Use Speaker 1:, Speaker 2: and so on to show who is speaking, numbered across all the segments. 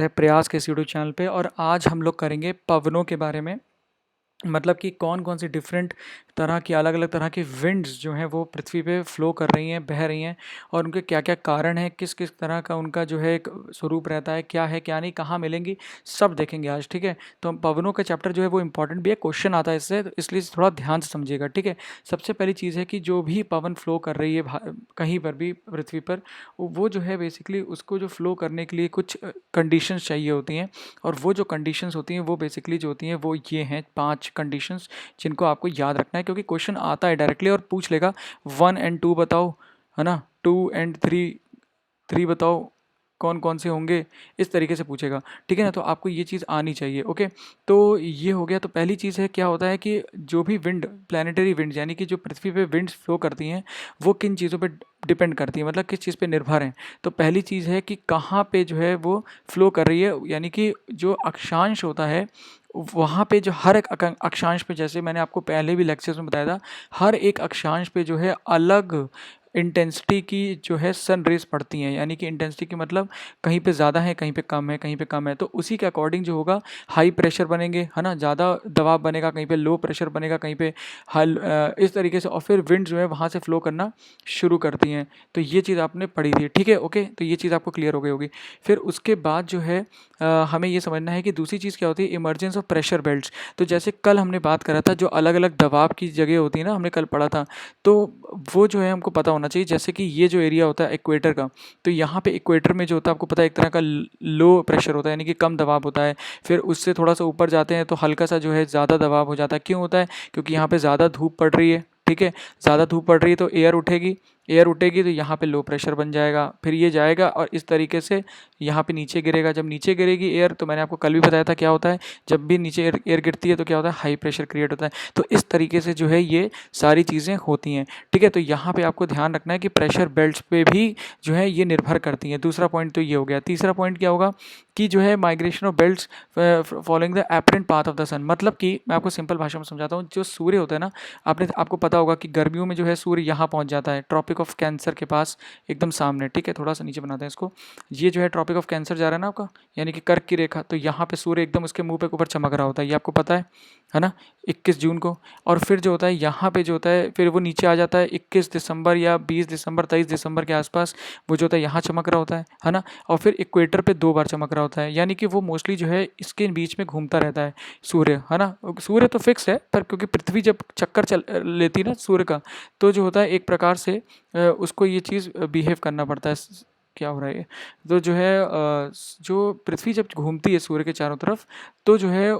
Speaker 1: है प्रयास के इस यूट्यूब चैनल पे। और आज हम लोग करेंगे पवनों के बारे में, मतलब कि कौन कौन सी डिफरेंट तरह की अलग अलग तरह की विंड्स जो हैं वो पृथ्वी पे फ्लो कर रही हैं, बह रही हैं, और उनके क्या क्या कारण हैं, किस किस तरह का उनका जो है एक स्वरूप रहता है, क्या है क्या नहीं, कहाँ मिलेंगी, सब देखेंगे आज। ठीक है, तो हम पवनों का चैप्टर जो है वो इंपॉर्टेंट भी है, क्वेश्चन आता है इससे, तो इसलिए थोड़ा ध्यान से समझिएगा। ठीक है, सबसे पहली चीज़ है कि जो भी पवन फ्लो कर रही है कहीं पर भी पृथ्वी पर, वो जो है बेसिकली उसको जो फ्लो करने के लिए कुछ कंडीशंस चाहिए होती हैं। और वो जो कंडीशंस होती हैं वो बेसिकली जो होती हैं वो ये हैं 5 कंडीशंस, जिनको आपको याद रखना है, क्योंकि क्वेश्चन आता है डायरेक्टली और पूछ लेगा 1 और 2 बताओ, है ना, 2 और 3 बताओ कौन कौन से होंगे, इस तरीके से पूछेगा। ठीक है ना, तो आपको ये चीज़ आनी चाहिए। ओके, तो ये हो गया। तो पहली चीज़ है, क्या होता है कि जो भी विंड, प्लानिटरी विंड, यानी कि जो पृथ्वी पे विंड्स फ्लो करती हैं, वो किन चीज़ों पे डिपेंड करती हैं, मतलब किस चीज़ पे निर्भर हैं। तो पहली चीज़ है कि कहाँ पे जो है वो फ्लो कर रही है, यानी कि जो अक्षांश होता है वहाँ पे, जो हर एक अक्षांश पे, जैसे मैंने आपको पहले भी लेक्चर्स में बताया था, हर एक अक्षांश पे जो है अलग इंटेंसिटी की जो है सन रेज पड़ती हैं। यानी कि इंटेंसिटी की मतलब कहीं पे ज़्यादा है, कहीं पे कम है, कहीं पे कम है, तो उसी के अकॉर्डिंग जो होगा हाई प्रेशर बनेंगे, है ना, ज़्यादा दबाव बनेगा, कहीं पे लो प्रेशर बनेगा, कहीं पे इस तरीके से, और फिर विंड जो है वहाँ से फ्लो करना शुरू करती हैं। तो ये चीज़ आपने पढ़ी थी। ठीक है, ओके, तो ये चीज़ आपको क्लियर हो गई होगी। फिर उसके बाद जो है हमें ये समझना है कि दूसरी चीज़ क्या होती है, इमरजेंस ऑफ प्रेशर बेल्ट्स। तो जैसे कल हमने बात करा था, जो अलग अलग दबाव की जगह होती है ना, हमने कल पढ़ा था, तो वो जो है हमको पता होना चाहिए। जैसे कि ये जो एरिया होता है इक्वेटर का, तो यहाँ पे इक्वेटर में जो होता है आपको पता है, एक तरह का लो प्रेशर होता है, यानी कि कम दबाव होता है। फिर उससे थोड़ा सा ऊपर जाते हैं तो हल्का सा जो है ज़्यादा दबाव हो जाता है। क्यों होता है? क्योंकि यहाँ पे ज़्यादा धूप पड़ रही है। ठीक है, ज़्यादा धूप पड़ रही है तो एयर उठेगी, एयर उठेगी तो यहाँ पे लो प्रेशर बन जाएगा, फिर ये जाएगा और इस तरीके से यहाँ पे नीचे गिरेगा। जब नीचे गिरेगी एयर, तो मैंने आपको कल भी बताया था क्या होता है, जब भी नीचे एयर गिरती है तो क्या होता है, हाई प्रेशर क्रिएट होता है। तो इस तरीके से जो है ये सारी चीज़ें होती हैं। ठीक है, तो यहाँ पे आपको ध्यान रखना है कि प्रेशर बेल्ट्स पे भी जो है ये निर्भर करती हैं। दूसरा पॉइंट तो ये हो गया। तीसरा पॉइंट क्या होगा कि जो है migration of belts following the apparent path of the sun. मतलब कि मैं आपको सिंपल भाषा में समझाता हूँ, जो सूर्य होता है ना, आपको पता होगा कि गर्मियों में जो है सूर्य यहाँ पहुँच जाता है, ट्रॉपिक ऑफ कैंसर के पास एकदम सामने। ठीक है, थोड़ा सा नीचे बनाते हैं इसको। ये जो है ट्रॉपिक ऑफ कैंसर जा रहा है ना आपका, यानी कि कर्क की रेखा, तो यहाँ पे सूर्य एकदम उसके मुंह पे ऊपर चमक रहा होता है, ये आपको पता है ना, 21 जून को। और फिर जो होता है यहाँ पे जो होता है, फिर वो नीचे आ जाता है 21 दिसंबर या 20 दिसंबर 23 दिसंबर के आसपास, वो जो होता है यहाँ चमक रहा होता है ना। और फिर इक्वेटर पे 2 बार चमक रहा होता है, यानी कि वो मोस्टली जो है इसके बीच में घूमता रहता है सूर्य, है ना। सूर्य तो फिक्स है, पर क्योंकि पृथ्वी जब चक्कर चल लेती है ना सूर्य का, तो जो होता है एक प्रकार से उसको ये चीज़ बिहेव करना पड़ता है। क्या हो रहा है, तो जो है जो पृथ्वी जब घूमती है सूर्य के चारों तरफ, तो जो है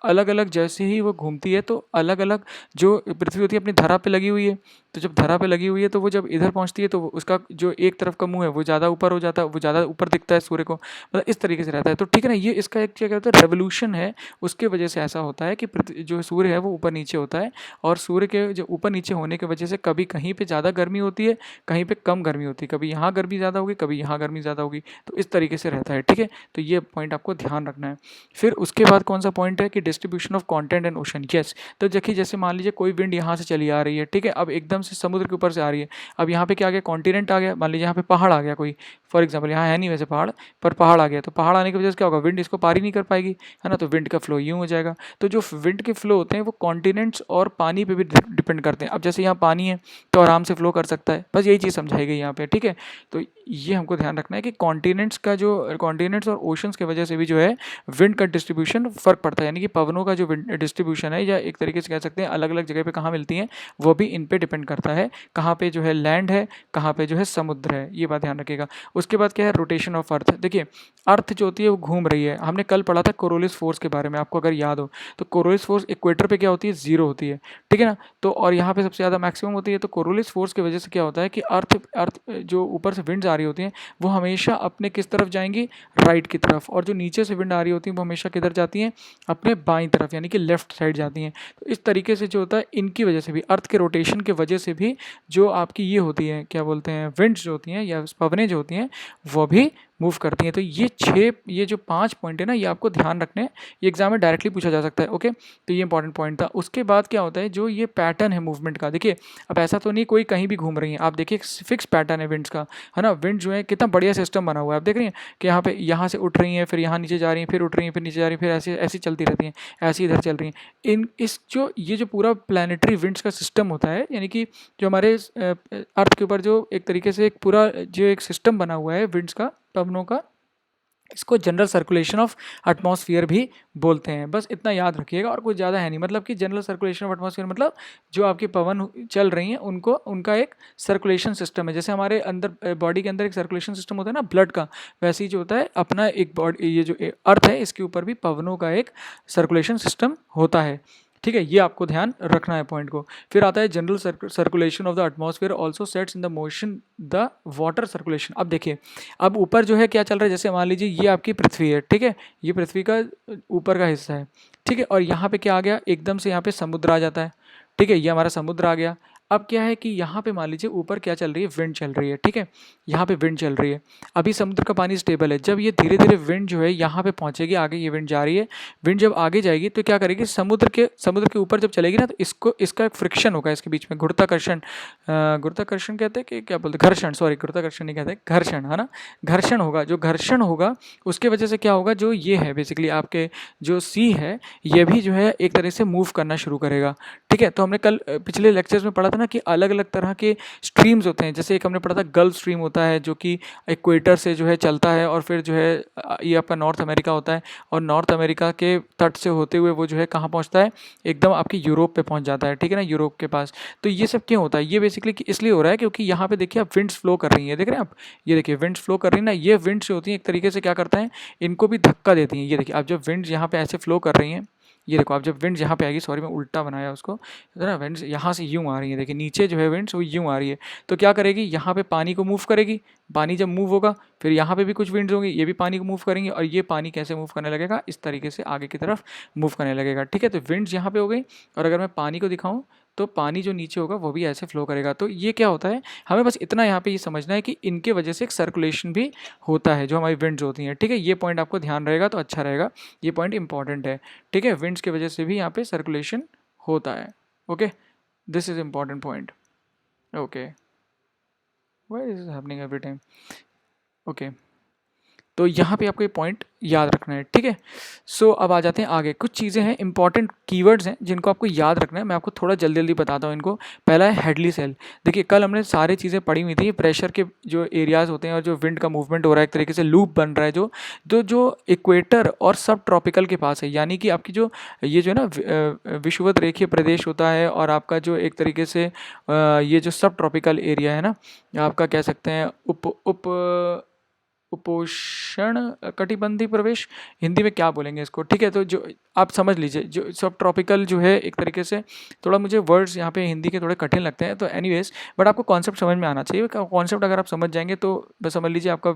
Speaker 1: अलग अलग, जैसे ही वो घूमती है तो अलग अलग जो पृथ्वी होती है अपनी धरा पे लगी हुई है, तो जब धरा पे लगी हुई है तो वो जब इधर पहुंचती है तो उसका जो एक तरफ का मुंह है वो ज़्यादा ऊपर हो जाता है, वो ज़्यादा ऊपर दिखता है सूर्य को, मतलब इस तरीके से रहता है। तो ठीक है ना, ये इसका एक क्या कहते हैं, रेवोल्यूशन है, उसके वजह से ऐसा होता है कि जो सूर्य है वो ऊपर नीचे होता है, और सूर्य के जो ऊपर नीचे होने की वजह से कभी कहीं पे ज़्यादा गर्मी होती है, कहीं पे कम गर्मी होती है, कभी यहाँ गर्मी ज़्यादा होगी, कभी यहाँ गर्मी ज़्यादा होगी, तो इस तरीके से रहता है। ठीक है, तो ये पॉइंट आपको ध्यान रखना है। फिर उसके बाद कौन सा पॉइंट है कि distribution of continent and ocean. Yes, तो देखिए जैसे मान लीजिए कोई विंड यहाँ से चली आ रही है, ठीक है, अब एकदम से समुद्र के ऊपर से आ रही है, अब यहाँ पे क्या आ गया, कॉन्टिनेंट आ गया। मान लीजिए यहाँ पे पहाड़ आ गया कोई, फॉर एग्जाम्पल, यहाँ है नहीं वैसे पहाड़, पर पहाड़ आ गया, तो पहाड़ आने की वजह से क्या होगा, विंड इसको पार ही नहीं कर पाएगी, है ना, तो विंड का फ्लो यूँ हो जाएगा। तो जो विंड के फ्लो होते हैं वो कॉन्टिनेंट्स और पानी पे भी डिपेंड करते हैं। अब जैसे यहाँ पानी है तो आराम से फ्लो कर सकता है, बस यही चीज़ समझाई गई यहाँ पे। ठीक है, तो ये हमको ध्यान रखना है कि कॉन्टिनेंट्स का जो कॉन्टिनेंट्स और ओशंस की वजह से भी जो है विंड का डिस्ट्रीब्यूशन फर्क पड़ता है, यानी कि पवनों का जो डिस्ट्रीब्यूशन है, या एक तरीके से कह सकते हैं अलग अलग जगह पे कहाँ मिलती हैं, वो भी इन पे डिपेंड करता है, कहाँ पे जो है लैंड है, कहाँ पे जो है समुद्र है, ये बात ध्यान रखिएगा। उसके बाद क्या है, रोटेशन ऑफ अर्थ। देखिए अर्थ जो होती है वो घूम रही है, हमने कल पढ़ा था कोरोलिस फोर्स के बारे में, आपको अगर याद हो तो कोरोलिस फोर्स इक्वेटर पे क्या होती है, जीरो होती है। ठीक है ना, तो और यहाँ पे सबसे ज़्यादा मैक्सिमम होती है। तो कोरोलिस फोर्स की वजह से क्या होता है कि अर्थ अर्थ जो ऊपर से विंड्स आ रही होती हैं वो हमेशा अपने किस तरफ जाएंगी, राइट की तरफ, और जो नीचे से विंड आ रही होती है वो हमेशा किधर जाती हैं, अपने बाईं तरफ, यानी कि लेफ्ट साइड जाती हैं। तो इस तरीके से जो होता है इनकी वजह से भी, अर्थ के रोटेशन की वजह से भी जो आपकी ये होती है, क्या बोलते हैं, विंड्स जो होती हैं या पवनें जो होती हैं वो भी मूव करती हैं। तो ये जो 5 पॉइंट है ना, ये आपको ध्यान रखने हैं, ये एग्जाम में डायरेक्टली पूछा जा सकता है। ओके, तो ये इंपॉर्टेंट पॉइंट था। उसके बाद क्या होता है, जो ये पैटर्न है मूवमेंट का, देखिए अब ऐसा तो नहीं कोई कहीं भी घूम रही है, आप देखिए फिक्स पैटर्न है विंड्स का, है ना। विंड जो है कितना बढ़िया सिस्टम बना हुआ है, आप देख रही हैं कि यहाँ पे यहाँ से उठ रही हैं, फिर यहाँ नीचे जा रही हैं, फिर उठ रही हैं, फिर नीचे जा रही हैं, फिर ऐसे ऐसी चलती रहती हैं, ऐसे इधर चल रही हैं। ये जो पूरा प्लानिटरी विंड्स का सिस्टम होता है, यानी कि जो हमारे अर्थ के ऊपर जो एक तरीके से एक पूरा जो एक सिस्टम बना हुआ है विंड्स का, पवनों का, इसको जनरल सर्कुलेशन ऑफ एटमॉस्फेयर भी बोलते हैं। बस इतना याद रखिएगा, और कुछ ज़्यादा है नहीं। मतलब कि जनरल सर्कुलेशन ऑफ एटमॉस्फेयर मतलब जो आपकी पवन चल रही हैं उनको, उनका एक सर्कुलेशन सिस्टम है। जैसे हमारे अंदर बॉडी के अंदर एक सर्कुलेशन सिस्टम होता है ना ब्लड का, वैसे ही जो होता है अपना एक बॉडी, ये जो अर्थ है इसके ऊपर भी पवनों का एक सर्कुलेशन सिस्टम होता है। ठीक है, ये आपको ध्यान रखना है पॉइंट को। फिर आता है general circulation of the atmosphere also sets in the motion the water circulation. अब देखिए, अब ऊपर जो है क्या चल रहा है, जैसे मान लीजिए ये आपकी पृथ्वी है, ठीक है, ये पृथ्वी का ऊपर का हिस्सा है, ठीक है, और यहाँ पे क्या आ गया, एकदम से यहाँ पे समुद्र आ जाता है, ठीक है, ये हमारा समुद्र आ गया। अब क्या है कि यहाँ पे मान लीजिए ऊपर क्या चल रही है, विंड चल रही है, ठीक है, यहाँ पे विंड चल रही है। अभी समुद्र का पानी स्टेबल है, जब ये धीरे धीरे विंड जो है यहाँ पे पहुँचेगी, आगे ये विंड जा रही है, विंड जब आगे जाएगी तो क्या करेगी, समुद्र के ऊपर जब चलेगी ना, तो इसका एक फ्रिक्शन होगा इसके बीच में, गुरुत्वाकर्षण कहते हैं कि क्या बोलते हैं, घर्षण, सॉरी गुरुत्वाकर्षण नहीं कहते, घर्षण, है ना, घर्षण होगा। जो घर्षण होगा उसके वजह से क्या होगा, जो ये है बेसिकली आपके जो सी है, ये भी जो है एक तरह से मूव करना शुरू करेगा। ठीक है, तो हमने कल पिछले लेक्चर्स में पढ़ा था ना कि अलग अलग तरह के स्ट्रीम्स होते हैं। जैसे एक हमने पढ़ा था गल्फ स्ट्रीम होता है, जो कि इक्वेटर से जो है चलता है, और फिर जो है ये आपका नॉर्थ अमेरिका होता है, और नॉर्थ अमेरिका के तट से होते हुए वो जो है कहाँ पहुँचता है, एकदम आपकी यूरोप पे पहुँच जाता है, ठीक है ना, यूरोप के पास। तो ये सब क्यों होता है, ये बेसिकली इसलिए हो रहा है क्योंकि यहाँ पे देखिए आप विंड्स फ्लो कर रही हैं, देख रहे हैं आप, ये देखिए विंड्स फ्लो कर रही है ना, ये विंड्स होती हैं एक तरीके से क्या करता है, इनको भी धक्का देती हैं। ये देखिए आप जब विंड्स यहाँ पे ऐसे फ्लो कर रही हैं, ये देखो आप जब विंड्स यहाँ पे आएगी, सॉरी मैं उल्टा बनाया उसको, है ना, विंड्स यहाँ से यूँ आ रही है, देखिए नीचे जो है विंड्स वो यूँ आ रही है, तो क्या करेगी, यहाँ पे पानी को मूव करेगी, पानी जब मूव होगा फिर यहाँ पे भी कुछ विंड्स होंगी, ये भी पानी को मूव करेंगे, और ये पानी कैसे मूव करने लगेगा, इस तरीके से आगे की तरफ मूव करने लगेगा। ठीक है, तो विंड्स यहाँ पे हो गई, और अगर मैं पानी को दिखाऊँ तो पानी जो नीचे होगा वो भी ऐसे फ्लो करेगा। तो ये क्या होता है, हमें बस इतना यहाँ पे ये समझना है कि इनके वजह से एक सर्कुलेशन भी होता है, जो हमारी विंड्स होती हैं। ठीक है, ये पॉइंट आपको ध्यान रहेगा तो अच्छा रहेगा, ये पॉइंट इंपॉर्टेंट है। ठीक है, विंड्स की वजह से भी यहाँ पे सर्कुलेशन होता है। Okay, this is important point. Okay, why this is happening every time. Okay, तो यहाँ पे आपको ये पॉइंट याद रखना है। ठीक है, सो अब आ जाते हैं आगे। कुछ चीज़ें हैं इंपॉर्टेंट कीवर्ड्स हैं जिनको आपको याद रखना है, मैं आपको थोड़ा जल्दी जल्दी बताता हूँ इनको। पहला है हेडली सेल। देखिए कल हमने सारी चीज़ें पढ़ी हुई थी, प्रेशर के जो एरियाज़ होते हैं और जो विंड का मूवमेंट हो रहा है, एक तरीके से लूप बन रहा है जो इक्वेटर और सब ट्रॉपिकल के पास है, यानी कि आपकी जो ये जो है ना विषुवत रेखीय प्रदेश होता है, और आपका जो एक तरीके से ये जो सब ट्रॉपिकल एरिया है ना, आपका कह सकते हैं उपोष्ण कटिबंधीय प्रवेश, हिंदी में क्या बोलेंगे इसको। ठीक है, तो जो आप समझ लीजिए, जो सब ट्रॉपिकल जो है एक तरीके से, थोड़ा मुझे वर्ड्स यहाँ पे हिंदी के थोड़े कठिन लगते हैं, तो एनीवेज बट आपको कॉन्सेप्ट समझ में आना चाहिए। कॉन्सेप्ट अगर आप समझ जाएंगे तो बस समझ लीजिए आपका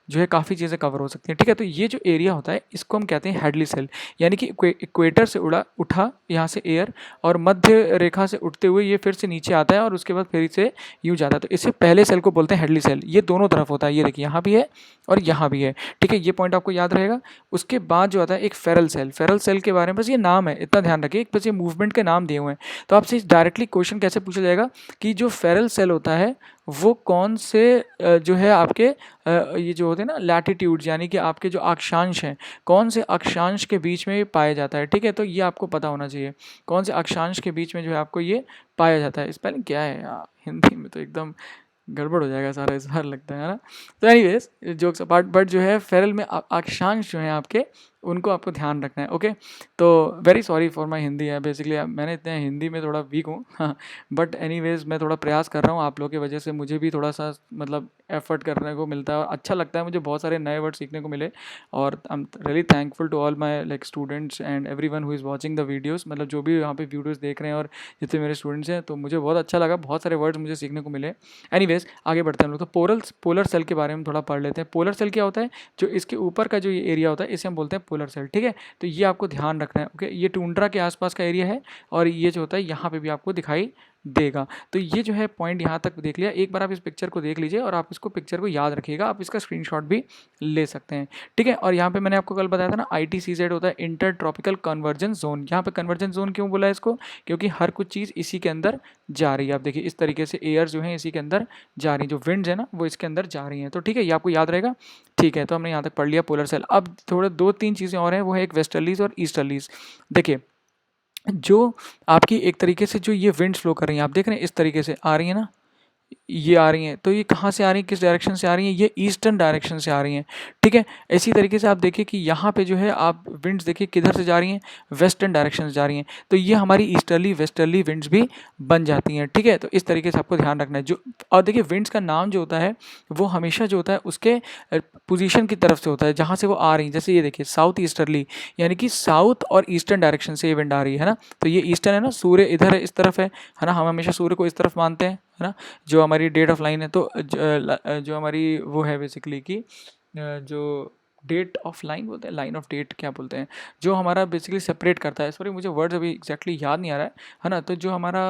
Speaker 1: जो है काफ़ी चीज़ें कवर हो सकती हैं। ठीक है, तो ये जो एरिया होता है इसको हम कहते हैं हेडली सेल, यानी कि इक्वेटर से उठा यहाँ से एयर, और मध्य रेखा से उठते हुए ये फिर से नीचे आता है, और उसके बाद फिर से यूँ जाता है, तो इससे पहले सेल को बोलते हैं हेडली सेल। ये दोनों तरफ होता है, ये देखिए यहाँ भी है और यहाँ भी है। ठीक है, ये पॉइंट आपको याद रहेगा। उसके बाद जो आता है एक फेरल सेल। फेरल सेल के बारे में बस ये नाम है, इतना ध्यान रखिए, बस ये मूवमेंट के नाम दिए हुए हैं। तो आपसे डायरेक्टली क्वेश्चन कैसे पूछा जाएगा कि जो फेरल सेल होता है वो कौन से जो है आपके ये जो होते हैं ना लैटिट्यूड्स, यानी कि आपके जो अक्षांश हैं, कौन से अक्षांश के बीच में पाया जाता है। ठीक है, तो ये आपको पता होना चाहिए, कौन से अक्षांश के बीच में जो है आपको ये पाया जाता है। स्पेलिंग क्या है यार, हिंदी में तो एकदम गड़बड़ हो जाएगा सारा, इस बार लगता है ना। तो एनीवेज जोक्स अपार्ट, बट जो है फेरल में अक्षांश जो है आपके, उनको आपको ध्यान रखना है। ओके, तो very sorry for my Hindi है, बेसिकली मैंने इतने हिंदी में थोड़ा वीक हूँ, हाँ, बट एनीवेज मैं थोड़ा प्रयास कर रहा हूँ, आप लोगों की वजह से मुझे भी थोड़ा सा मतलब एफर्ट करने को मिलता है, और अच्छा लगता है मुझे, बहुत सारे नए वर्ड सीखने को मिले, और I am really thankful to all my like students and everyone who is watching the videos, मतलब जो भी यहाँ पे वीडियोस देख रहे हैं और जितने मेरे स्टूडेंट्स हैं, तो मुझे बहुत अच्छा लगा, बहुत सारे वर्ड्स मुझे सीखने को मिले। एनीवेज आगे बढ़ते हैं हम लोग। तो पोलर सेल के बारे में थोड़ा पढ़ लेते हैं। पोलर सेल क्या होता है, जो इसके ऊपर का जो ये एरिया होता है इसे हम बोलते हैं पोलर सेल। ठीक है, तो ये आपको ध्यान रखना है। ओके, ये टुंड्रा के आसपास का एरिया है, और ये जो होता है यहाँ पे भी आपको दिखाई देगा। तो ये जो है पॉइंट यहाँ तक देख लिया। एक बार आप इस पिक्चर को देख लीजिए और आप इसको पिक्चर को याद रखिएगा, आप इसका स्क्रीनशॉट भी ले सकते हैं, ठीक है। और यहाँ पे मैंने आपको कल बताया था ना, ITCZ होता है इंटर ट्रॉपिकल कन्वर्जेंस जोन। यहाँ पे कन्वर्जेंस जोन क्यों बोला है इसको, क्योंकि हर कुछ चीज़ इसी के अंदर जा रही है। आप देखिए इस तरीके से एयर जो है इसी के अंदर जा रही है, जो विंड्स है ना वो इसके अंदर जा रही हैं। तो ठीक है, ये आपको याद रहेगा, ठीक है। तो हमने यहाँ तक पढ़ लिया पोलर सेल। अब थोड़े 2-3 चीज़ें और हैं, वो है एक वेस्टर्लीज और ईस्टर्लीज। देखिए जो आपकी एक तरीके से जो ये विंड्स फ्लो कर रही हैं, आप देख रहे हैं इस तरीके से आ रही है ना, ये आ रही हैं, तो ये कहाँ से आ रही हैं, किस डायरेक्शन से आ रही हैं, ये ईस्टर्न डायरेक्शन से आ रही हैं, ठीक है। इसी तरीके से आप देखिए कि यहाँ पे जो है आप विंड्स देखिए किधर से जा रही हैं, वेस्टर्न डायरेक्शन से जा रही हैं, तो ये हमारी ईस्टर्ली वेस्टर्ली विंड्स भी बन जाती हैं, ठीक है। तो इस तरीके से आपको ध्यान रखना है। जो और देखिए विंड्स का नाम जो होता है वो हमेशा जो होता है उसके पोजीशन की तरफ से होता है, जहाँ से वो आ रही हैं। जैसे ये देखिए साउथ ईस्टर्ली, यानी कि साउथ और ईस्टर्न डायरेक्शन से ये विंड आ रही है ना, तो ये ईस्टर्न है ना, सूर्य इधर है, इस तरफ है ना, हम हमेशा सूर्य को इस तरफ मानते हैं, है ना, जो हमारी डेट ऑफ लाइन है। तो जो हमारी वो है बेसिकली कि जो डेट ऑफ लाइन बोलते हैं, लाइन ऑफ डेट क्या बोलते हैं, जो हमारा बेसिकली सेपरेट करता है, सॉरी मुझे वर्ड्स अभी एग्जैक्टली याद नहीं आ रहा है ना, तो जो हमारा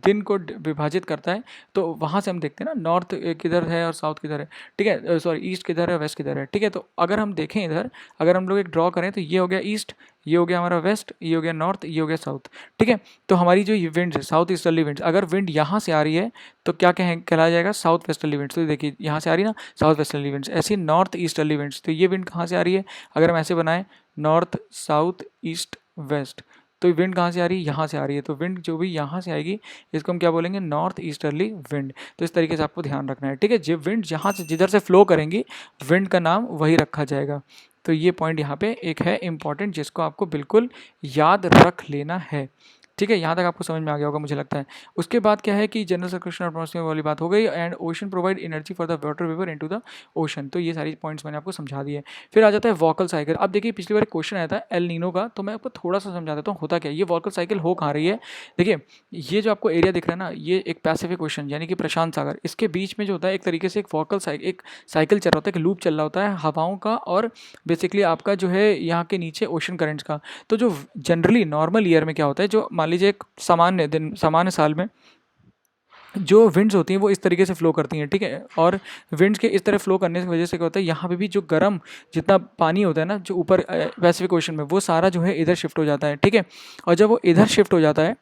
Speaker 1: दिन को विभाजित करता है, तो वहाँ से हम देखते हैं ना नॉर्थ किधर है और साउथ किधर है, ठीक है, सॉरी ईस्ट किधर है वेस्ट किधर है, ठीक है। तो अगर हम देखें इधर, अगर हम लोग एक ड्रॉ करें तो ये हो गया ईस्ट, ये हो गया हमारा वेस्ट, ये हो गया नॉर्थ, ये हो गया साउथ, ठीक है। तो हमारी जो ये विंड्स है साउथ ईस्टर्ली विंड्स, अगर विंड यहाँ से आ रही है तो क्या कहें, कहलाया जाएगा साउथ वेस्टर्ली विंड्स। तो देखिए यहाँ से आ रही है ना साउथ वेस्टर्ली विंड्स, ऐसी नॉर्थ ईस्टर्ली विंड्स, तो ये विंड कहाँ से आ रही है, अगर हम ऐसे बनाएं नॉर्थ साउथ ईस्ट वेस्ट, तो विंड कहाँ से आ रही है, यहाँ से आ रही है, तो विंड जो भी यहाँ से आएगी इसको हम क्या बोलेंगे, नॉर्थ ईस्टर्ली विंड। तो इस तरीके से आपको ध्यान रखना है, ठीक है। जो विंड जहाँ से जिधर से फ्लो करेंगी विंड का नाम वही रखा जाएगा। तो ये पॉइंट यहाँ पे एक है इंपॉर्टेंट, जिसको आपको बिल्कुल याद रख लेना है, ठीक है। यहाँ तक आपको समझ में आ गया होगा मुझे लगता है। उसके बाद क्या है कि जनरल सर्कुलेशन और एटमॉस्फेयर वाली बात हो गई, and ocean provide energy for the water vapour into the ocean. तो ये सारी पॉइंट्स मैंने आपको समझा दिए। फिर आ जाता है वॉकल साइकिल। अब देखिए पिछली बार क्वेश्चन आया था एल नीनो का, तो मैं आपको थोड़ा सा समझा देता हूँ होता क्या है। ये वॉकल साइकिल हो कहाँ रही है, देखिए ये जो आपको एरिया दिख रहा है ना, ये एक पैसिफिक ओशन यानी कि प्रशांत सागर, इसके बीच में जो होता है एक तरीके से एक वॉकल साइकिल, एक साइकिल चल रहा होता है, एक लूप चल रहा होता है हवाओं का और बेसिकली आपका जो है यहाँ के नीचे ओशन करेंट्स का। तो जो जनरली नॉर्मल ईयर में क्या होता है, जो मान लीजिए एक सामान्य दिन सामान्य साल में जो विंड्स होती हैं वो इस तरीके से फ्लो करती हैं, ठीक है। और विंड्स के इस तरह फ्लो करने की वजह से क्या होता है, यहाँ पे भी जो गर्म जितना पानी होता है ना जो ऊपर पैसिफिक ओशन में, वो सारा जो है इधर शिफ्ट हो जाता है, ठीक है। और जब वो इधर शिफ्ट हो जाता है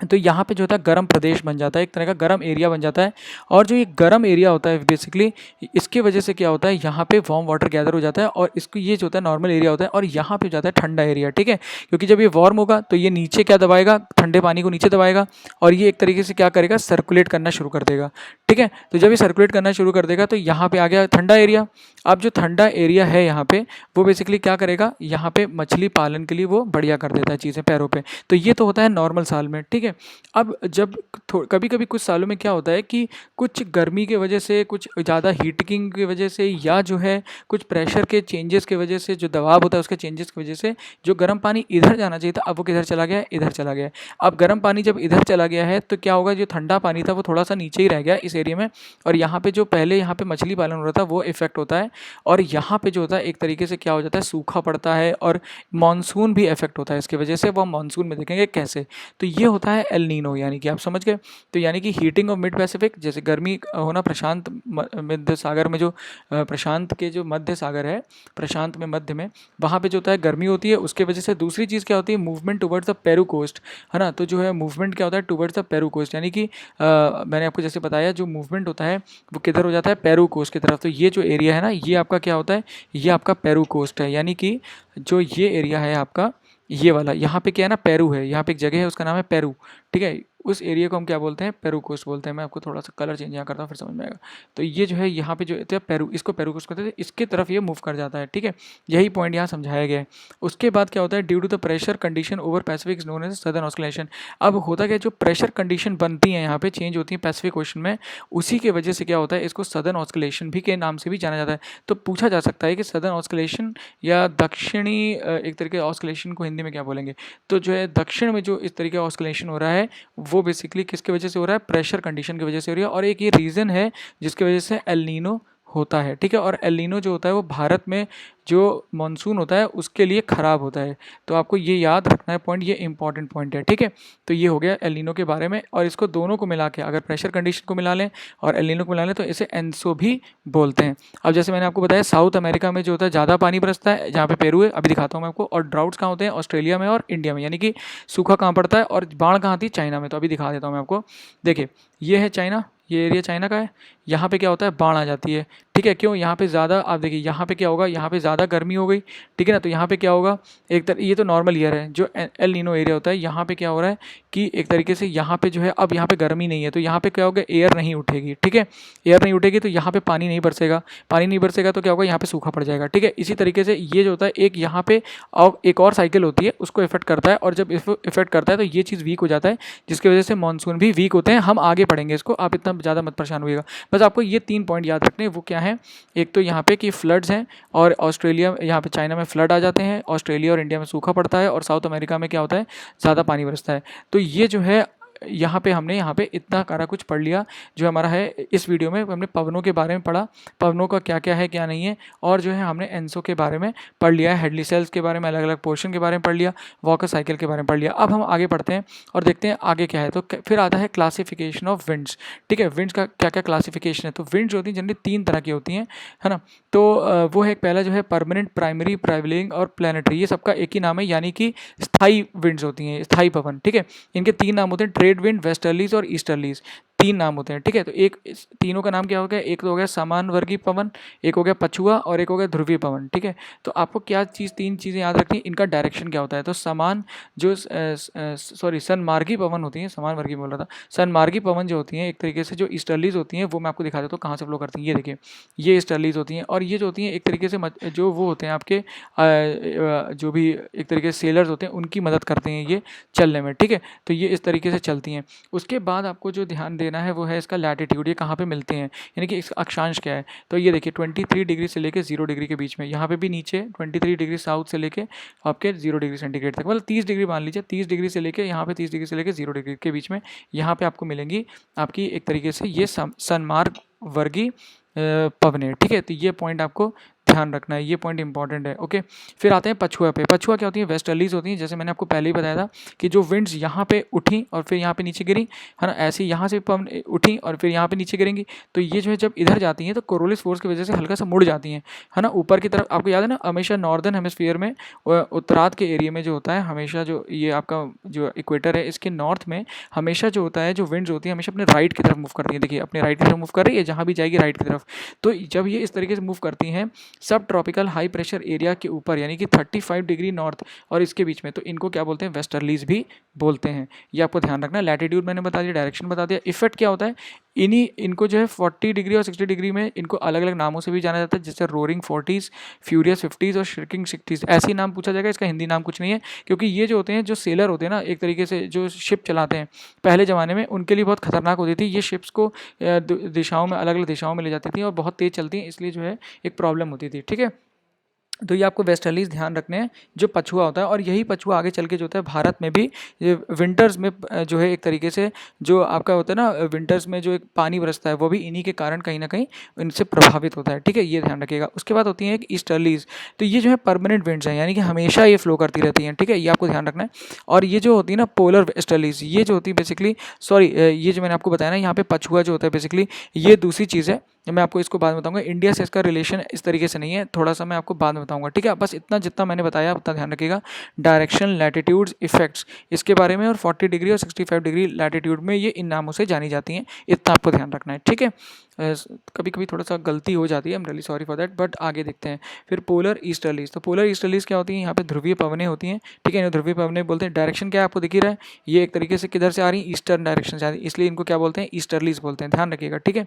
Speaker 1: तो यहाँ पे जो होता है गर्म प्रदेश बन जाता है, एक तरह का गर्म एरिया बन जाता है। और जो ये गर्म एरिया होता है बेसिकली, इसकी वजह से क्या होता है, यहाँ पे वार्म वाटर गैदर हो जाता है और इसको ये जो होता है नॉर्मल एरिया होता है, और यहाँ पे जाता है ठंडा एरिया, ठीक है। क्योंकि जब ये वार्म होगा तो ये नीचे क्या दबाएगा, ठंडे पानी को नीचे दबाएगा, और ये एक तरीके से क्या करेगा, सर्कुलेट करना शुरू कर देगा, ठीक है। तो जब ये सर्कुलेट करना शुरू कर देगा तो यहाँ पे आ गया ठंडा एरिया। अब जो ठंडा एरिया है यहाँ पे, वो बेसिकली क्या करेगा, यहाँ पे मछली पालन के लिए वो बढ़िया कर देता है चीज़ें पैरों पे। तो ये तो होता है नॉर्मल साल में, ठीक है। अब जब कभी कभी कुछ सालों में क्या होता है कि कुछ गर्मी के वजह से, कुछ ज़्यादा हीटिंग की वजह से, या जो है कुछ प्रेशर के चेंजेस की वजह से, जो दबाव होता है उसके चेंजेस की वजह से, जो गर्म पानी इधर जाना चाहिए था अब वो किधर चला गया, इधर चला गया। अब गर्म पानी जब इधर चला गया है तो क्या होगा, जो ठंडा पानी था वो थोड़ा सा नीचे ही रह गया इस एरिया में, और यहाँ पे जो पहले यहाँ पे मछली पालन हो रहा था वो इफेक्ट होता है, और यहाँ पे जो होता है एक तरीके से क्या हो जाता है, सूखा पड़ता है, और मानसून भी इफेक्ट होता है इसकी वजह से। वो मानसून में देखेंगे कैसे। तो ये होता है एल नीनो, यानी कि आप समझ गए। तो यानी कि हीटिंग ऑफ मिड पैसिफिक, जैसे गर्मी होना प्रशांत मध्य सागर में, जो प्रशांत के जो मध्य सागर है, प्रशांत में मध्य में, वहाँ पे जो होता है गर्मी होती है उसके वजह से। दूसरी चीज़ क्या होती है, movement towards the Peru coast, है ना। तो जो है मूवमेंट क्या होता है, टुवर्ड्स द पेरू कोस्ट, यानी कि मैंने आपको जैसे बताया जो मूवमेंट होता है वो किधर हो जाता है, पेरू कोस्ट की तरफ। तो ये जो एरिया है ना, ये आपका क्या होता है, ये आपका पेरू कोस्ट है, यानी कि जो ये एरिया है आपका, ये वाला, यहाँ पे क्या है ना, पेरू है, यहाँ पे एक जगह है उसका नाम है पेरू, ठीक है। उस एरिया को हम क्या बोलते हैं, पेरू कोस्ट बोलते हैं। मैं आपको थोड़ा सा कलर चेंज यहाँ करता हूँ फिर समझ में आएगा। तो ये जो है यहाँ पे जो है पेरू, इसको पेरू कोस्ट कहते हैं, इसके तरफ ये मूव कर जाता है, ठीक है। यही पॉइंट यहाँ समझाया गया है। उसके बाद क्या होता है, due to the pressure condition over Pacific known as southern oscillation. अब होता क्या, जो प्रेशर कंडीशन बनती है यहाँ पे, चेंज होती है पैसिफिक ओशन में, उसी की वजह से क्या होता है, इसको सदर्न ऑस्किलेशन भी के नाम से भी जाना जाता है। तो पूछा जा सकता है कि सदर्न ऑस्किलेशन या दक्षिणी एक तरीके ऑस्किलेशन को हिंदी में क्या बोलेंगे। तो जो है दक्षिण में जो इस तरीके का ऑस्किलेशन हो रहा है वो बेसिकली किसकी वजह से हो रहा है, प्रेशर कंडीशन की वजह से हो रही है। और एक ये रीज़न है जिसकी वजह से एल नीनो होता है, ठीक है। और एल नीनो जो होता है वो भारत में जो मानसून होता है उसके लिए ख़राब होता है। तो आपको ये याद रखना है पॉइंट, ये इंपॉर्टेंट पॉइंट है, ठीक है। तो ये हो गया एल नीनो के बारे में, और इसको दोनों को मिला के अगर प्रेशर कंडीशन को मिला लें और एल नीनो को मिला लें तो इसे एनसो भी बोलते हैं। अब जैसे मैंने आपको बताया साउथ अमेरिका में जो होता है ज़्यादा पानी बरसता है, जहाँ पे पेरू है, अभी दिखाता हूँ मैं आपको, और ड्राउट्स कहाँ होते हैं ऑस्ट्रेलिया में और इंडिया में, यानी कि सूखा कहाँ पड़ता है और बाढ़ कहाँ आती है चाइना में। तो अभी दिखा देता हूँ मैं आपको। देखिए ये है चाइना, ये एरिया चाइना का है। यहाँ पे क्या होता है, बाढ़ आ जाती है, ठीक है। क्यों, यहाँ पे ज़्यादा, आप देखिए यहाँ पे क्या होगा, यहाँ पे ज़्यादा गर्मी हो गई, ठीक है ना। तो यहाँ पे क्या होगा, एक तरह ये तो नॉर्मल ईयर है, जो एल नीनो एरिया होता है, यहाँ पे क्या हो रहा है कि एक तरीके से यहाँ पे जो है, अब यहाँ पे गर्मी नहीं है तो यहाँ पे क्या होगा, एयर नहीं उठेगी, ठीक है। एयर नहीं उठेगी तो यहाँ पे पानी नहीं बरसेगा, पानी नहीं बरसेगा तो क्या होगा, यहाँ पे सूखा पड़ जाएगा, ठीक है। इसी तरीके से ये जो होता है एक यहाँ पे और एक और साइकिल होती है उसको इफेक्ट करता है, और जब इफेक्ट करता है तो ये चीज़ वीक हो जाता है, जिसकी वजह से मानसून भी वीक होते हैं। हम आगे पढ़ेंगे इसको, आप इतना ज़्यादा मत परेशान होइएगा। बस आपको ये 3 पॉइंट याद रखने हैं। वो क्या है, एक तो यहाँ पे कि फ्लड्स हैं, और ऑस्ट्रेलिया, यहाँ पे चाइना में फ्लड आ जाते हैं, ऑस्ट्रेलिया और इंडिया में सूखा पड़ता है, और साउथ अमेरिका में क्या होता है, ज़्यादा पानी बरसता है। तो ये जो है यहाँ पे हमने यहाँ पे इतना सारा कुछ पढ़ लिया जो हमारा है। इस वीडियो में हमने पवनों के बारे में पढ़ा, पवनों का क्या क्या है क्या नहीं है, और जो है हमने एनसो के बारे में पढ़ लिया है, हेडली सेल्स के बारे में, अलग अलग पोर्शन के बारे में पढ़ लिया, वॉकर साइकिल के बारे में पढ़ लिया। अब हम आगे पढ़ते हैं और देखते हैं आगे क्या है। तो फिर आता है क्लासिफिकेशन ऑफ विंड्स, ठीक है। विंड्स का क्या क्या क्लासिफिकेशन है। तो विंड्स होती हैं जनरली 3 तरह की होती हैं, है ना। तो वो है पहला जो है परमानेंट, प्राइमरी, प्रेवेलिंग और प्लानिटरी। ये सबका एक ही नाम है, यानी कि स्थायी विंड्स होती हैं, स्थायी पवन, ठीक है। इनके 3 नाम होते हैं, ट्रेड विंड, वेस्टर्लीज और ईस्टर्लीज, 3 नाम होते हैं, ठीक है। तो एक तीनों का नाम क्या हो गया, एक तो हो गया समान वर्गीय पवन, एक हो गया पछुआ और एक हो गया ध्रुवीय पवन, ठीक है। तो आपको क्या चीज़, 3 चीज़ें याद रखनी, इनका डायरेक्शन क्या होता है। तो समान जो सनमार्गी पवन होती हैं, समान वर्गीय बोल रहा था, सनमार्गी पवन जो होती हैं एक तरीके से, जो ईस्टर्लीज होती हैं वो मैं आपको दिखा देता हूँ कहाँ से फ्लो करती हैं। ये देखिए ये ईस्टर्लीज होती हैं, और ये जो होती हैं एक तरीके से जो वो होते हैं आपके जो भी एक तरीके से सेलर्स होते हैं उनकी मदद करते हैं ये चलने में, ठीक है। तो ये इस तरीके से चलती हैं। उसके बाद आपको जो ध्यान देना है वो है इसका लैटिट्यूड, ये कहाँ पे मिलते हैं, यानी कि इसका अक्षांश क्या है। तो ये देखिए 23 डिग्री से लेकर 0 डिग्री के बीच में, यहाँ पे भी नीचे 23 डिग्री साउथ से लेके आपके 0 डिग्री सेंटीग्रेड तक, मतलब 30 डिग्री मान लीजिए, 30 डिग्री से लेके यहाँ पे 30 डिग्री से लेकर 0 डिग्री के बीच में, यहाँ पे आपको मिलेंगी आपकी एक तरीके से ये सनमार्ग वर्गीय पवनें, ठीक है। तो ये पॉइंट आपको ध्यान रखना है, ये पॉइंट इंपॉर्टेंट है, ओके। फिर आते हैं पछुआ पे। पछुआ क्या होती है, वेस्टर्लीज होती हैं, जैसे मैंने आपको पहले ही बताया था कि जो विंड्स यहाँ पे उठी और फिर यहाँ पे नीचे गिरी, है ना, ऐसे यहाँ से पवन उठी और फिर यहाँ पे नीचे गिरेंगी, तो ये जो है जब इधर जाती हैं तो कोरोलिस फोर्स की वजह से हल्का सा मुड़ जाती हैं, है ना, ऊपर की तरफ। आपको याद है ना, हमेशा नॉर्दर्न हेमिस्फीयर में, उत्तरार्ध के एरिया में जो होता है हमेशा, जो ये आपका जो इक्वेटर है इसके नॉर्थ में हमेशा जो होता है, जो विंड्स होती है हमेशा अपने राइट की तरफ मूव करती है। देखिए अपने राइट की तरफ मूव कर रही है, जहाँ भी जाएगी राइट की तरफ। तो जब ये इस तरीके से मूव करती हैं सब ट्रॉपिकल हाई प्रेशर एरिया के ऊपर, यानी कि 35 डिग्री नॉर्थ और इसके बीच में, तो इनको क्या बोलते हैं, वेस्टर्लीज भी बोलते हैं। ये आपको ध्यान रखना। लैटिट्यूड मैंने बता दिया, डायरेक्शन बता दिया। इफेक्ट क्या होता है, इनको जो है 40 डिग्री और 60 डिग्री में इनको अलग अलग नामों से भी जाना जाता है, जैसे रोरिंग 40s, फ्यूरियस 50s और श्रिकिंग 60s, ऐसे ही नाम पूछा जाएगा। इसका हिंदी नाम कुछ नहीं है, क्योंकि ये जो होते हैं, जो सेलर होते हैं ना, एक तरीके से जो शिप चलाते हैं पहले ज़माने में, उनके लिए बहुत खतरनाक होती थी। ये शिप्स को दिशाओं में, अलग अलग दिशाओं में ले जाती थी और बहुत तेज़ चलती हैं, इसलिए जो है एक प्रॉब्लम होती थी, ठीक है। तो ये आपको वेस्टर्लीज ध्यान रखने हैं, जो पछुआ होता है। और यही पछुआ आगे चल के जो होता है भारत में भी विंटर्स में जो है एक तरीके से जो आपका होता है ना, विंटर्स में जो एक पानी बरसता है वो भी इन्हीं के कारण कहीं ना कहीं इनसे प्रभावित होता है, ठीक है, ये ध्यान रखिएगा। उसके बाद होती है ईस्टर्लीज, तो ये जो है परमानेंट विंड्स हैं, यानी कि हमेशा ये फ्लो करती रहती हैं, ठीक है, ये आपको ध्यान रखना है। और ये जो होती है ना पोलर वेस्टर्लीज, ये जो होती है बेसिकली, सॉरी, ये जो मैंने आपको बताया ना, यहाँ पे पछुआ जो होता है बेसिकली ये दूसरी चीज़ है, मैं आपको इसको बाद में बताऊंगा। इंडिया से इसका रिलेशन इस तरीके से नहीं है, थोड़ा सा मैं आपको बाद में बताऊंगा, ठीक है। बस इतना जितना मैंने बताया उतना ध्यान रखिएगा। डायरेक्शन, लैटिट्यूड्स, इफेक्ट्स इसके बारे में, और 40 डिग्री और 65 डिग्री लैटिट्यूड में ये इन नामों से जानी जाती हैं, इतना आपको ध्यान रखना है, ठीक है। कभी कभी थोड़ा सा गलती हो जाती है, आई am really sorry for that, but आगे देखते हैं। फिर पोलर ईस्टर्लीज, तो पोलर ईस्टर्लीज क्या होती है, यहाँ पे ध्रुवीय पवनें होती हैं, ठीक है, ध्रुवीय पवनें बोलते हैं। डायरेक्शन क्या आपको दिख ही रहा है, ये एक तरीके से किधर से आ रही है, ईस्टर्न डायरेक्शन से आ रही है, इसलिए इनको क्या बोलते हैं, ईस्टर्लीज बोलते हैं, ध्यान रखिएगा, ठीक है।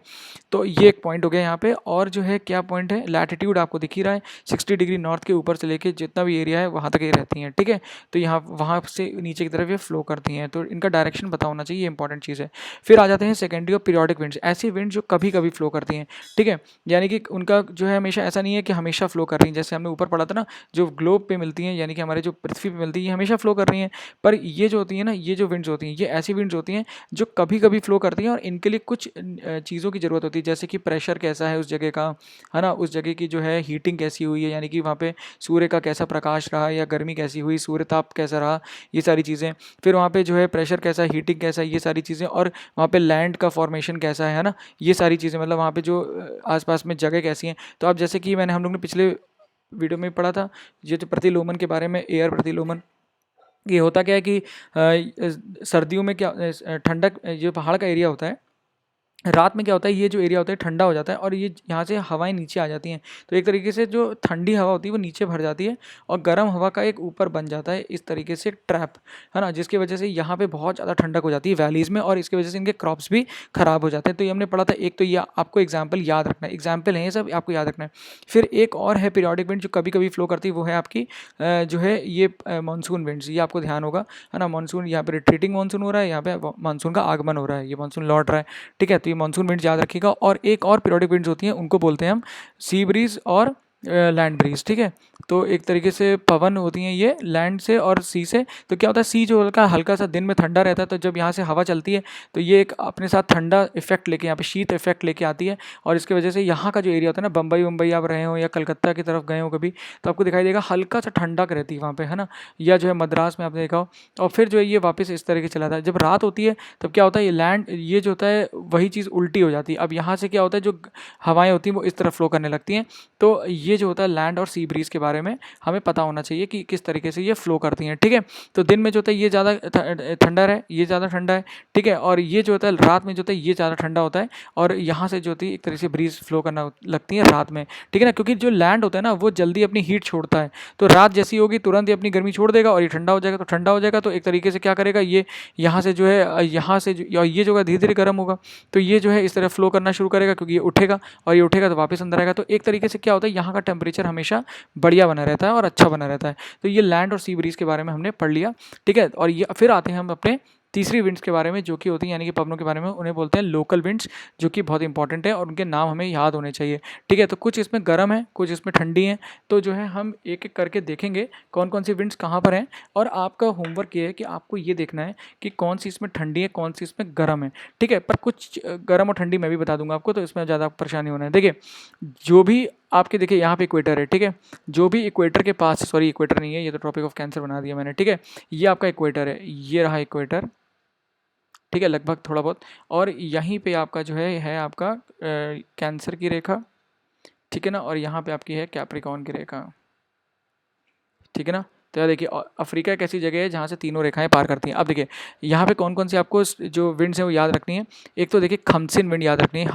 Speaker 1: तो ये एक पॉइंट हो गया यहाँ पे। और जो है क्या पॉइंट है, लैटिट्यूड आपको दिख ही रहा है, 60 डिग्री नॉर्थ के ऊपर से लेके जितना भी एरिया है वहाँ तक ये रहती हैं, ठीक है। तो यहाँ वहाँ से नीचे की तरफ ये फ्लो करती हैं, तो इनका डायरेक्शन पता होना चाहिए, ये इंपॉर्टेंट चीज़ है। फिर आ जाते हैं सेकेंडरी और पीरियोडिक विंड्स, ऐसी विंड जो कभी कभी फ्लो करती हैं, ठीक है, यानी कि उनका जो है हमेशा ऐसा नहीं है कि हमेशा फ्लो कर रही हैं। जैसे हमने ऊपर पढ़ा था ना, जो ग्लोब पे मिलती हैं, यानी कि हमारे जो पृथ्वी पे मिलती है, ये हमेशा फ्लो कर रही हैं। पर ये जो होती है ना, ये जो विंड्स होती हैं, ये ऐसी विंड्स होती हैं जो कभी कभी फ्लो करती हैं, और इनके लिए कुछ चीज़ों की ज़रूरत होती है, जैसे कि प्रेशर प्रेशर कैसा है उस जगह का, है ना, उस जगह की जो है हीटिंग कैसी हुई है, यानी कि वहाँ पे सूर्य का कैसा प्रकाश रहा या गर्मी कैसी हुई, सूर्य ताप कैसा रहा, ये सारी चीज़ें। फिर वहाँ पे जो है प्रेशर कैसा, हीटिंग कैसा, ये सारी चीज़ें। और वहाँ पे लैंड का फॉर्मेशन कैसा है ना, ये सारी चीज़ें, मतलब वहाँ पे जो आसपास में जगह कैसी हैं। तो अब जैसे कि मैंने हम लोग ने पिछले वीडियो में पढ़ा था ये जो प्रतिलोमन के बारे में, एयर प्रतिलोमन, ये होता क्या है कि सर्दियों में क्या ठंडक, जो पहाड़ का एरिया होता है, रात में क्या होता है, ये जो एरिया होता है ठंडा हो जाता है और ये यहाँ से हवाएं नीचे आ जाती हैं। तो एक तरीके से जो ठंडी हवा होती है वो नीचे भर जाती है और गर्म हवा का एक ऊपर बन जाता है, इस तरीके से ट्रैप, है ना, जिसकी वजह से यहाँ पे बहुत ज़्यादा ठंडक हो जाती है वैलीज़ में और इसकी वजह से इनके क्रॉप्स भी ख़राब हो जाते हैं। तो ये हमने पढ़ा था। एक तो ये आपको एग्जाम्पल याद रखना है, एग्जाम्पल है ये सब, आपको याद रखना है। फिर एक और है पीरियोडिक विंड जो कभी कभी फ्लो करती है, वो है आपकी जो है ये मानसून विंड्स। ये आपको ध्यान होगा, है ना, मानसून यहाँ पे रिट्रीटिंग मानसून हो रहा है, यहाँ पे मानसून का आगमन हो रहा है, ये मानसून लौट रहा है, ठीक है। तो ये मानसून विंड्स याद रखिएगा। और एक और पीरियोडिक विंड्स होती हैं, उनको बोलते हैं हम सी ब्रीज और लैंड ब्रीज, ठीक है। तो एक तरीके से पवन होती हैं ये लैंड से और सी से। तो क्या होता है, सी जो हल्का हल्का सा दिन में ठंडा रहता है, तो जब यहाँ से हवा चलती है तो ये एक अपने साथ ठंडा इफेक्ट लेके, यहाँ पे शीत इफेक्ट लेके आती है और इसकी वजह से यहाँ का जो एरिया होता है ना, बम्बई आप रहे हो या कलकत्ता की तरफ गए हो कभी, तो आपको दिखाई देगा हल्का सा ठंडक रहती है वहाँ पे, है ना, या जो है मद्रास में आपने देखा हो। और फिर जो है ये वापस इस तरीके चला था। जब रात होती है तब क्या होता है, ये लैंड, ये जो होता है वही चीज़ उल्टी हो जाती है। अब यहाँ से क्या होता है, जो हवाएं होती हैं वो इस तरफ फ्लो करने लगती हैं। तो ये जो होता है लैंड और सी ब्रीज के बारे में हमें पता होना चाहिए कि किस तरीके से ये फ्लो करती हैं, ठीक है। तो दिन में जो होता है ये ज़्यादा ठंडा है, ये ज़्यादा ठंडा है, ठीक है। और ये जो होता है रात में जो होता है ये ज़्यादा ठंडा होता है और यहाँ से जो होती है एक तरह से ब्रीज फ्लो करना लगती है रात में, ठीक है ना, क्योंकि जो लैंड होता है ना वो जल्दी अपनी हीट छोड़ता है। तो रात जैसी होगी तुरंत ही अपनी गर्मी छोड़ देगा और ये ठंडा हो जाएगा, तो ठंडा हो जाएगा तो एक तरीके से क्या करेगा, ये यहाँ से जो है, यहाँ से ये जो है धीरे धीरे गर्म होगा, तो ये जो है इस तरह फ्लो करना शुरू करेगा क्योंकि ये उठेगा और ये उठेगा तो वापस अंदर आएगा। तो एक तरीके से क्या होता है, यहाँ का टेम्परेचर हमेशा बढ़िया बना रहता है और अच्छा बना रहता है। तो ये लैंड और सी ब्रीज के बारे में हमने पढ़ लिया, ठीक है। और ये फिर आते हैं हम अपने तीसरी विंड्स के बारे में, जो कि होती हैं यानी कि पवनों के बारे में, उन्हें बोलते हैं लोकल विंड्स, जो कि बहुत इंपॉर्टेंट है और उनके नाम हमें याद होने चाहिए, ठीक है। तो कुछ इसमें गर्म है, कुछ इसमें ठंडी है। तो जो है हम एक एक करके देखेंगे कौन कौन सी विंड्स कहाँ पर हैं और आपका होमवर्क ये है कि आपको ये देखना है कि कौन सी इसमें ठंडी है, कौन सी इसमें गर्म है, ठीक है। पर कुछ गर्म और ठंडी मैं भी बता दूंगा आपको, तो इसमें ज़्यादा परेशानी होना है। देखिए जो भी आपके, देखिए यहाँ पे इक्वेटर है, ठीक है, जो भी इक्वेटर के पास, सॉरी इक्वेटर नहीं है, ये तो ट्रॉपिक ऑफ कैंसर बना दिया मैंने, ठीक है। ये आपका इक्वेटर है, ये रहा इक्वेटर, ठीक है, लगभग थोड़ा बहुत। और यहीं पे आपका जो है आपका कैंसर की रेखा, ठीक है ना, और यहाँ पे आपकी है कैप्रिकॉर्न की रेखा, ठीक है ना। तो यार देखिए अफ्रीका एक ऐसी जगह है जहाँ से तीनों रेखाएं पार करती हैं। अब देखिए यहाँ पे कौन कौन सी आपको जो विंड्स हैं वो याद रखनी है। एक तो देखिए खमसिन विंड याद रखनी है,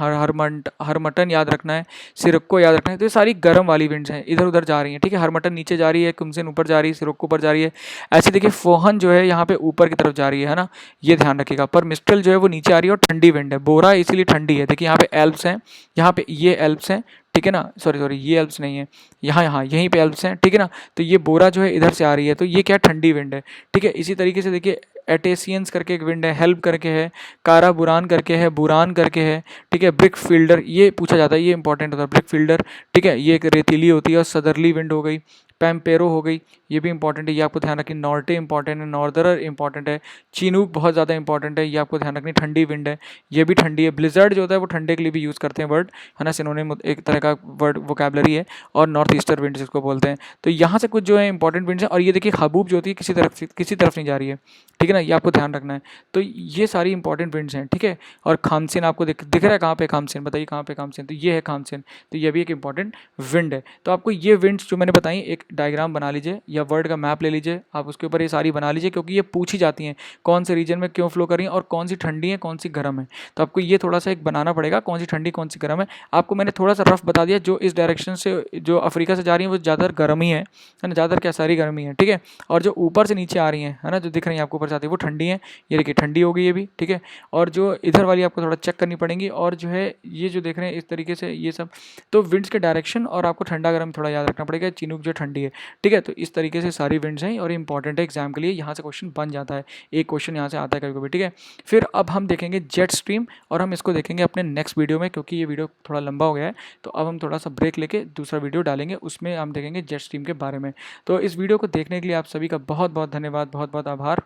Speaker 1: हरमटन याद रखना है, सिरक्को याद रखना है। तो ये सारी गर्म वाली विंड्स हैं, इधर उधर जा रही हैं, ठीक है। हरमटन नीचे जा रही है, खमसिन ऊपर जा रही है, सिरक्को ऊपर जा रही है। ऐसे देखिए फोहन जो है यहाँ पे ऊपर की तरफ जा रही है ना, ये ध्यान रखिएगा। पर मिस्ट्रल जो है वो नीचे आ रही है और ठंडी विंड है। बोरा इसीलिए ठंडी है। देखिए यहाँ पे एल्प्स हैं, यहाँ पे ये एल्प्स हैं, ठीक है ना, सॉरी ये एल्प्स नहीं है, यहाँ यहीं पे एल्प्स हैं, ठीक है ना। तो ये बोरा जो है इधर से आ रही है, तो ये क्या ठंडी विंड है, ठीक है। इसी तरीके से देखिए एटेसियंस करके एक विंड है, हेल्प करके है, कारा बुरान करके है, बुरान करके है, ठीक है। ब्रिक फील्डर ये पूछा जाता है, ये इंपॉर्टेंट होता है, ब्रिक फील्डर, ठीक है। ये एक रेतीली होती है। और सदरली विंड हो गई, पैम्पेरो हो गई, ये भी इंपॉर्टेंट है, ये आपको ध्यान रखनी। नॉर्टे इंपॉर्टेंट है, नॉर्दरर इंपॉर्टेंट है, चिनूक बहुत ज़्यादा इंपॉर्टेंट है, ये आपको ध्यान रखनी, ठंडी विंड है, ये भी ठंडी है। ब्लिजर्ड जो होता है वो ठंडे के लिए भी यूज़ करते हैं वर्ड, है ना, सिनोनिम एक तरह का वर्ड वोकैबलरी है। और नॉर्थ ईस्टर विंड जिसको बोलते हैं। तो यहाँ से कुछ जो है इंपॉर्टेंट विंड्स है। और ये देखिए हबूब जो होती है किसी तरफ नहीं जा रही है, ठीक है ना, ये आपको ध्यान रखना है। तो ये सारी इंपॉर्टेंट विंड्स हैं, ठीक है। और खामसिन आपको दिख रहा है, कहाँ पे खामसिन, बताइए कहाँ पे खामसिन, तो ये है खामसिन। तो ये भी एक इंपॉर्टेंट विंड है। तो आपको ये विंड्स जो मैंने बताई एक डायग्राम बना लीजिए या वर्ड का मैप ले लीजिए, आप उसके ऊपर ये सारी बना लीजिए, क्योंकि ये पूछी जाती हैं कौन से रीजन में क्यों फ्लो कर रही हैं और कौन सी ठंडी है कौन सी गर्म है। तो आपको ये थोड़ा सा एक बनाना पड़ेगा, कौन सी ठंडी कौन सी गर्म है। आपको मैंने थोड़ा सा रफ बता दिया, जो इस डायरेक्शन से जो अफ्रीका से जा रही है वो ज़्यादातर गर्म ही है ना, ज़्यादातर क्या सारी गर्मी है, ठीक है। और जो ऊपर से नीचे आ रही है ना, जो दिख रही है आपको ऊपर से आती है वो ठंडी है, ये देखिए ठंडी हो गई ये भी, ठीक है। और जो इधर वाली आपको थोड़ा चेक करनी पड़ेंगी। और जो है ये जो देख रहे हैं इस तरीके से ये सब, तो विंड्स के डायरेक्शन और आपको ठंडा गर्म थोड़ा याद रखना पड़ेगा। चिनूक जो ठंडी है, ठीक है। तो इस तरीके से सारी विंड्स हैं और इंपॉर्टेंट है एग्जाम के लिए, यहाँ से क्वेश्चन बन जाता है, एक क्वेश्चन यहाँ से आता है कभी कभी, ठीक है। फिर अब हम देखेंगे जेट स्ट्रीम, और हम इसको देखेंगे अपने नेक्स्ट वीडियो में, क्योंकि ये वीडियो थोड़ा लंबा हो गया है। तो अब हम थोड़ा सा ब्रेक लेके दूसरा वीडियो डालेंगे, उसमें हम देखेंगे जेट स्ट्रीम के बारे में। तो इस वीडियो को देखने के लिए आप सभी का बहुत बहुत धन्यवाद, बहुत बहुत आभार।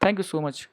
Speaker 1: Thank you so much.